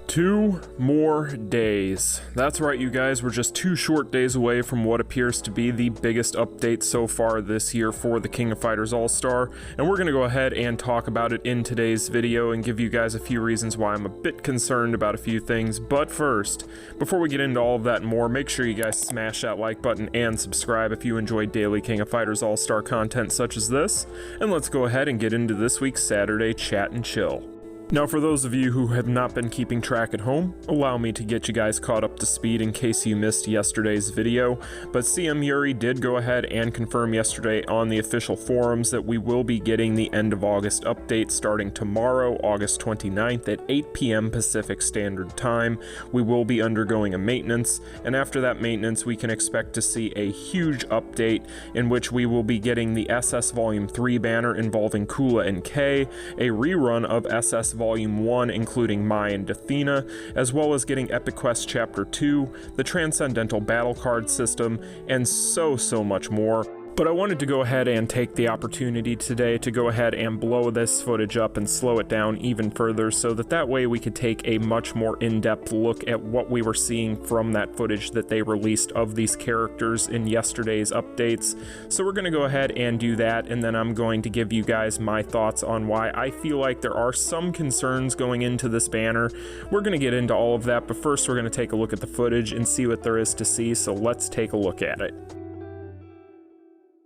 2 more days. That's right, you guys, we're just 2 short days away from what appears to be the biggest update so far this year for the King of Fighters Allstar, and we're going to go ahead and talk about it in today's video and give you guys a few reasons why I'm a bit concerned about a few things. But first, before we get into all of that and more, make sure you guys smash that like button and subscribe if you enjoy daily King of Fighters Allstar content such as this, and let's go ahead and get into this week's Saturday Chat and Chill. Now, for those of you who have not been keeping track at home, allow me to get you guys caught up to speed in case you missed yesterday's video, but CM Yuri did go ahead and confirm yesterday on the official forums that we will be getting the end of August update starting tomorrow, August 29th at 8 p.m. Pacific Standard Time. We will be undergoing a maintenance, and after that maintenance we can expect to see a huge update in which we will be getting the SS Volume 3 banner involving Kula and K, a rerun of SS Volume 1 including Mai and Athena, as well as getting Epic Quest Chapter 2, the Transcendental Battle Card system, and so much more. But I wanted to go ahead and take the opportunity today to go ahead and blow this footage up and slow it down even further so that way we could take a much more in-depth look at what we were seeing from that footage that they released of these characters in yesterday's updates. So we're going to go ahead and do that, and then I'm going to give you guys my thoughts on why I feel like there are some concerns going into this banner. We're going to get into all of that, but first we're going to take a look at the footage and see what there is to see, so let's take a look at it.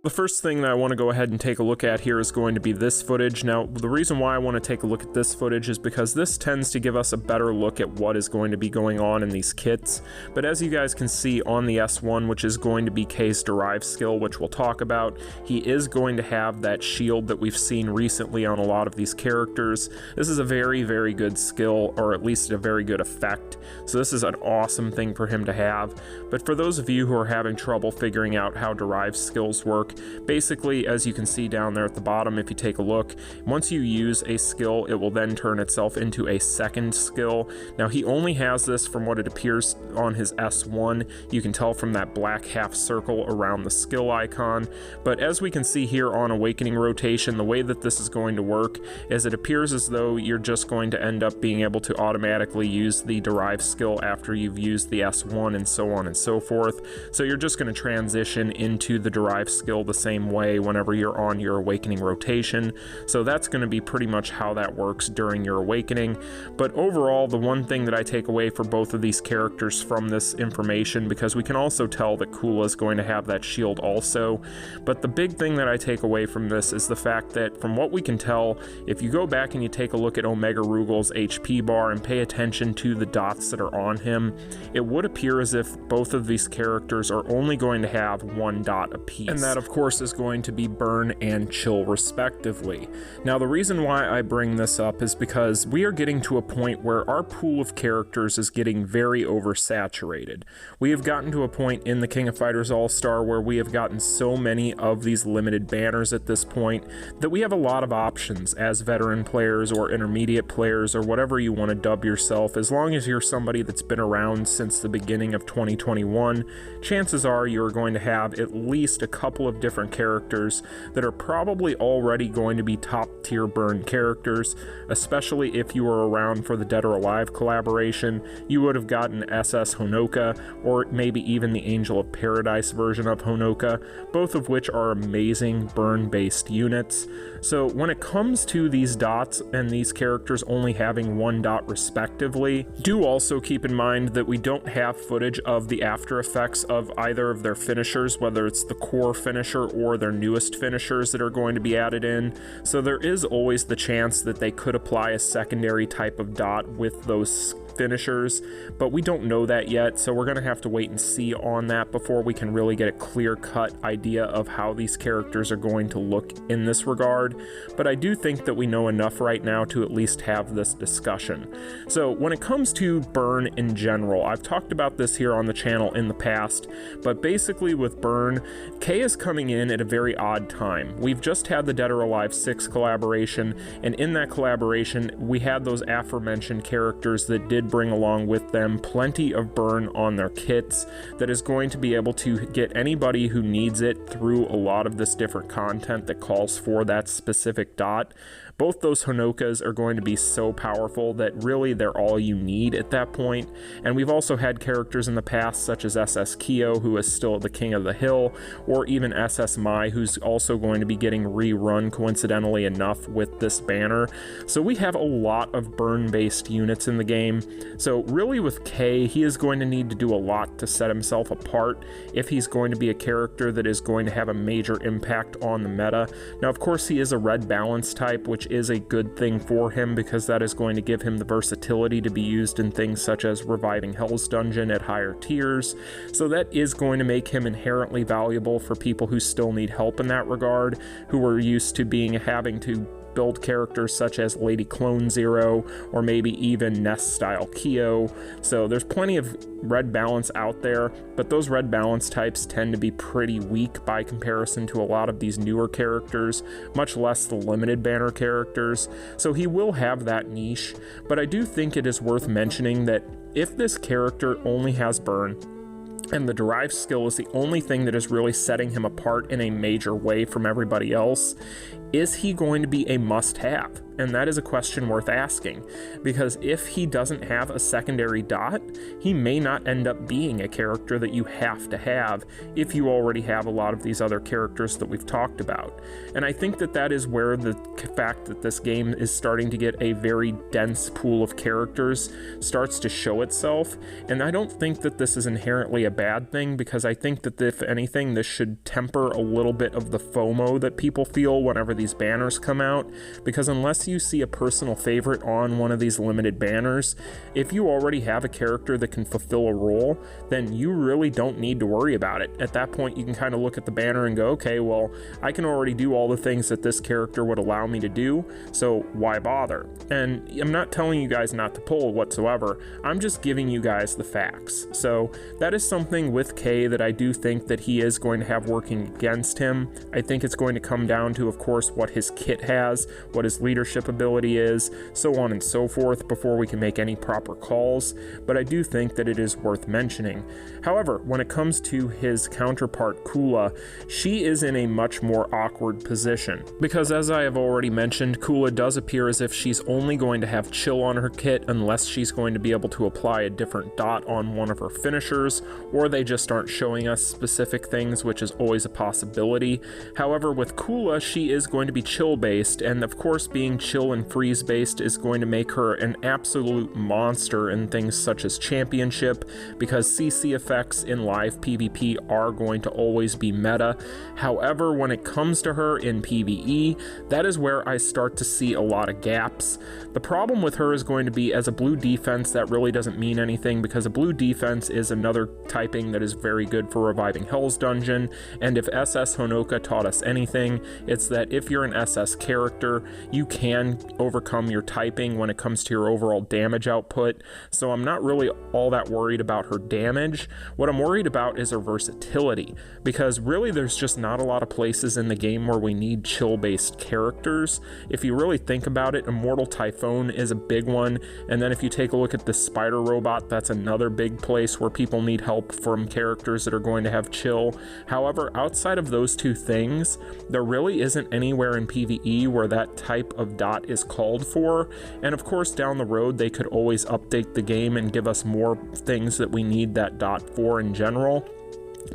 The first thing that I want to go ahead and take a look at here is going to be this footage. Now, the reason why I want to take a look at this footage is because this tends to give us a better look at what is going to be going on in these kits. But as you guys can see on the S1, which is going to be K's Derive skill, which we'll talk about, he is going to have that shield that we've seen recently on a lot of these characters. This is a very good skill, or at least a very good effect. So this is an awesome thing for him to have. But for those of you who are having trouble figuring out how Derive skills work, basically, as you can see down there at the bottom, if you take a look, once you use a skill, it will then turn itself into a second skill. Now, he only has this from what it appears on his S1. You can tell from that black half circle around the skill icon. But as we can see here on Awakening Rotation, the way that this is going to work is it appears as though you're just going to end up being able to automatically use the Derive skill after you've used the S1 and so on and so forth. So you're just going to transition into the Derive skill the same way whenever you're on your Awakening Rotation. So that's going to be pretty much how that works during your Awakening. But overall, the one thing that I take away for both of these characters from this information, because we can also tell that Kula is going to have that shield also, but the big thing that I take away from this is the fact that from what we can tell, if you go back and you take a look at Omega Rugal's HP bar and pay attention to the dots that are on him, it would appear as if both of these characters are only going to have 1 dot apiece. And that, of course, is going to be Burn and Chill respectively. Now, the reason why I bring this up is because we are getting to a point where our pool of characters is getting very oversaturated. We have gotten to a point in the King of Fighters Allstar where we have gotten so many of these limited banners at this point that we have a lot of options as veteran players or intermediate players or whatever you want to dub yourself. As long as you're somebody that's been around since the beginning of 2021, chances are you're going to have at least a couple of different characters that are probably already going to be top tier burn characters, especially if you were around for the Dead or Alive collaboration. You would have gotten SS Honoka, or maybe even the Angel of Paradise version of Honoka, both of which are amazing burn based units. So when it comes to these dots and these characters only having 1 dot respectively, do also keep in mind that we don't have footage of the after effects of either of their finishers, whether it's the core finisher or their newest finishers that are going to be added in. So there is always the chance that they could apply a secondary type of dot with those finishers, but we don't know that yet, so we're going to have to wait and see on that before we can really get a clear-cut idea of how these characters are going to look in this regard. But I do think that we know enough right now to at least have this discussion. So when it comes to burn in general, I've talked about this here on the channel in the past, but basically with burn, K is coming in at a very odd time. We've just had the Dead or Alive 6 collaboration, and in that collaboration we had those aforementioned characters that did bring along with them plenty of burn on their kits that is going to be able to get anybody who needs it through a lot of this different content that calls for that specific dot. both those Honokas are going to be so powerful that really they're all you need at that point. And we've also had characters in the past such as SS Kyo, who is still the king of the hill, or even SS Mai, who's also going to be getting rerun coincidentally enough with this banner. So we have a lot of burn-based units in the game. So really with K, he is going to need to do a lot to set himself apart if he's going to be a character that is going to have a major impact on the meta. Now, of course, he is a red balance type, which is a good thing for him because that is going to give him the versatility to be used in things such as reviving Hell's Dungeon at higher tiers. So that is going to make him inherently valuable for people who still need help in that regard, who are used to having to build characters such as Lady Clone Zero or maybe even Nest style Kyo. So there's plenty of red balance out there, but those red balance types tend to be pretty weak by comparison to a lot of these newer characters, much less the limited banner characters. So he will have that niche, but I do think it is worth mentioning that if this character only has burn, and the derived skill is the only thing that is really setting him apart in a major way from everybody else, is he going to be a must-have? And that is a question worth asking, because if he doesn't have a secondary dot, he may not end up being a character that you have to have if you already have a lot of these other characters that we've talked about. And I think that that is where the fact that this game is starting to get a very dense pool of characters starts to show itself. And I don't think that this is inherently a bad thing, because I think that if anything, this should temper a little bit of the FOMO that people feel whenever these banners come out, because unless you see a personal favorite on one of these limited banners, if you already have a character that can fulfill a role, then you really don't need to worry about it. At that point, you can kind of look at the banner and go, okay, well, I can already do all the things that this character would allow me to do, so why bother? And I'm not telling you guys not to pull whatsoever, I'm just giving you guys the facts. So that is something with K that I do think that he is going to have working against him. I think it's going to come down to, of course, what his kit has, what his leadership ability is, so on and so forth, before we can make any proper calls, but I do think that it is worth mentioning. However, when it comes to his counterpart Kula, she is in a much more awkward position, because as I have already mentioned, Kula does appear as if she's only going to have chill on her kit unless she's going to be able to apply a different dot on one of her finishers, or they just aren't showing us specific things, which is always a possibility. However, with Kula, she is going to be chill based, and of course being chill and freeze based is going to make her an absolute monster in things such as championship, because CC effects in live PvP are going to always be meta. However, when it comes to her in PvE, that is where I start to see a lot of gaps. The problem with her is going to be, as a blue defense, that really doesn't mean anything, because a blue defense is another typing that is very good for reviving Hell's Dungeon, and if SS Honoka taught us anything, it's that if you're an SS character, you can overcome your typing when it comes to your overall damage output. So I'm not really all that worried about her damage. What I'm worried about is her versatility, because really there's just not a lot of places in the game where we need chill-based characters. If you really think about it, Immortal Typhoon is a big one, and then if you take a look at the Spider Robot, that's another big place where people need help from characters that are going to have chill. However, outside of those two things, there really isn't anywhere in PvE where that type of dot is called for, and of course down the road they could always update the game and give us more things that we need that dot for in general.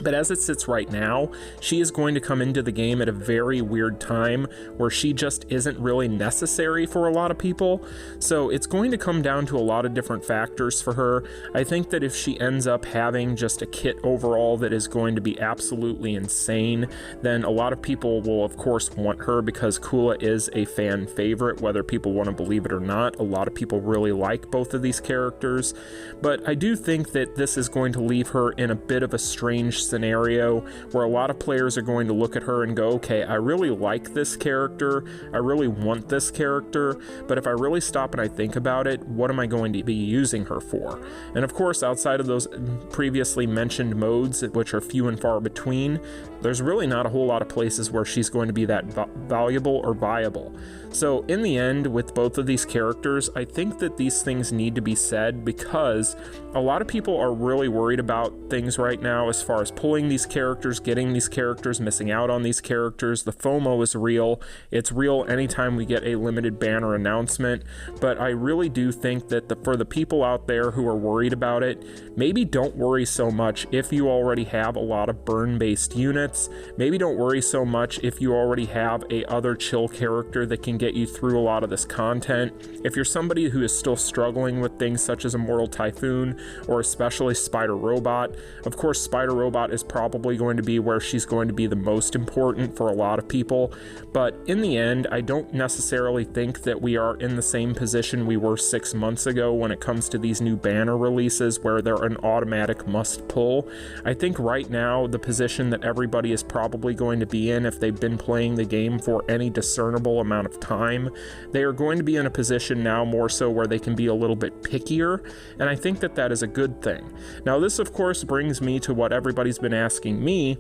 But as it sits right now, she is going to come into the game at a very weird time where she just isn't really necessary for a lot of people. So it's going to come down to a lot of different factors for her. I think that if she ends up having just a kit overall that is going to be absolutely insane, then a lot of people will of course want her, because Kula is a fan favorite, whether people want to believe it or not. A lot of people really like both of these characters, but I do think that this is going to leave her in a bit of a strange scenario where a lot of players are going to look at her and go, okay, I really like this character, I really want this character, but if I really stop and I think about it, what am I going to be using her for? And of course, outside of those previously mentioned modes, which are few and far between, there's really not a whole lot of places where she's going to be that valuable or viable. So in the end, with both of these characters, I think that these things need to be said, because a lot of people are really worried about things right now as far as as pulling these characters, getting these characters, missing out on these characters. The FOMO is real. It's real anytime we get a limited banner announcement, but I really do think that for the people out there who are worried about it, maybe don't worry so much if you already have a lot of burn-based units. Maybe don't worry so much if you already have a other chill character that can get you through a lot of this content. If you're somebody who is still struggling with things such as Immortal Typhoon, or especially Spider Robot, of course Spider Robot is probably going to be where she's going to be the most important for a lot of people, but in the end, I don't necessarily think that we are in the same position we were 6 months ago when it comes to these new banner releases where they're an automatic must pull. I think right now the position that everybody is probably going to be in, if they've been playing the game for any discernible amount of time, they are going to be in a position now more so where they can be a little bit pickier, and I think that that is a good thing. Now this of course brings me to what everybody's been asking me,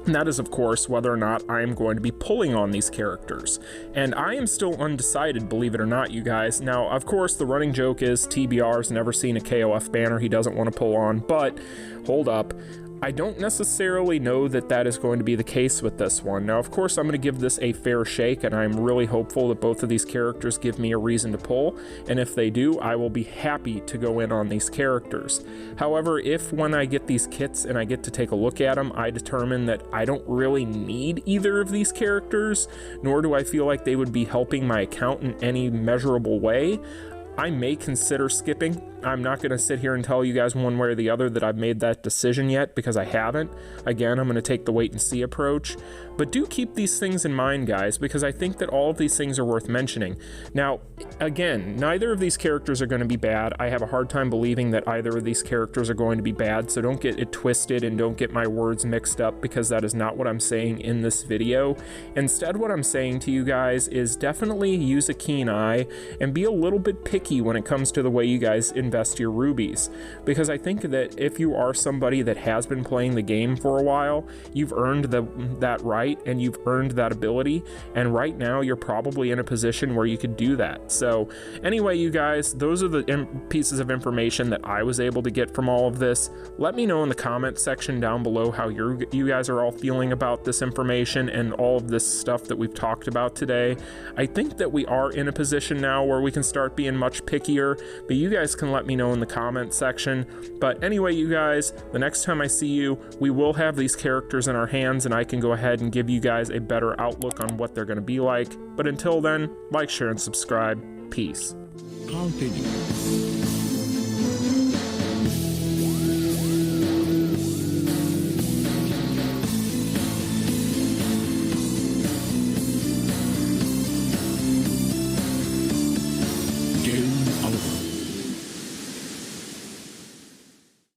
and that is, of course, whether or not I am going to be pulling on these characters. And I am still undecided, believe it or not, you guys. Now, of course, the running joke is TBR's never seen a KOF banner he doesn't want to pull on, but hold up. I don't necessarily know that that is going to be the case with this one. Now, of course, I'm going to give this a fair shake, and I'm really hopeful that both of these characters give me a reason to pull, and if they do, I will be happy to go in on these characters. However, if when I get these kits and I get to take a look at them, I determine that I don't really need either of these characters, nor do I feel like they would be helping my account in any measurable way, I may consider skipping. I'm not going to sit here and tell you guys one way or the other that I've made that decision yet, because I haven't. Again, I'm going to take the wait and see approach. But do keep these things in mind, guys, because I think that all of these things are worth mentioning. Now, again, neither of these characters are going to be bad. I have a hard time believing that either of these characters are going to be bad, so don't get it twisted and don't get my words mixed up, because that is not what I'm saying in this video. Instead, what I'm saying to you guys is definitely use a keen eye and be a little bit picky when it comes to the way you guys invest your rubies, because I think that if you are somebody that has been playing the game for a while, you've earned that right and you've earned that ability, and right now you're probably in a position where you could do that. So anyway, you guys, those are the pieces of information that I was able to get from all of this. Let me know in the comment section down below how you guys are all feeling about this information and all of this stuff that we've talked about today. I think that we are in a position now where we can start being much pickier, but you guys can let me know in the comment section. But anyway, you guys, the next time I see you, we will have these characters in our hands and I can go ahead and give you guys a better outlook on what they're going to be like. But until then, like, share, and subscribe. Peace. Continue.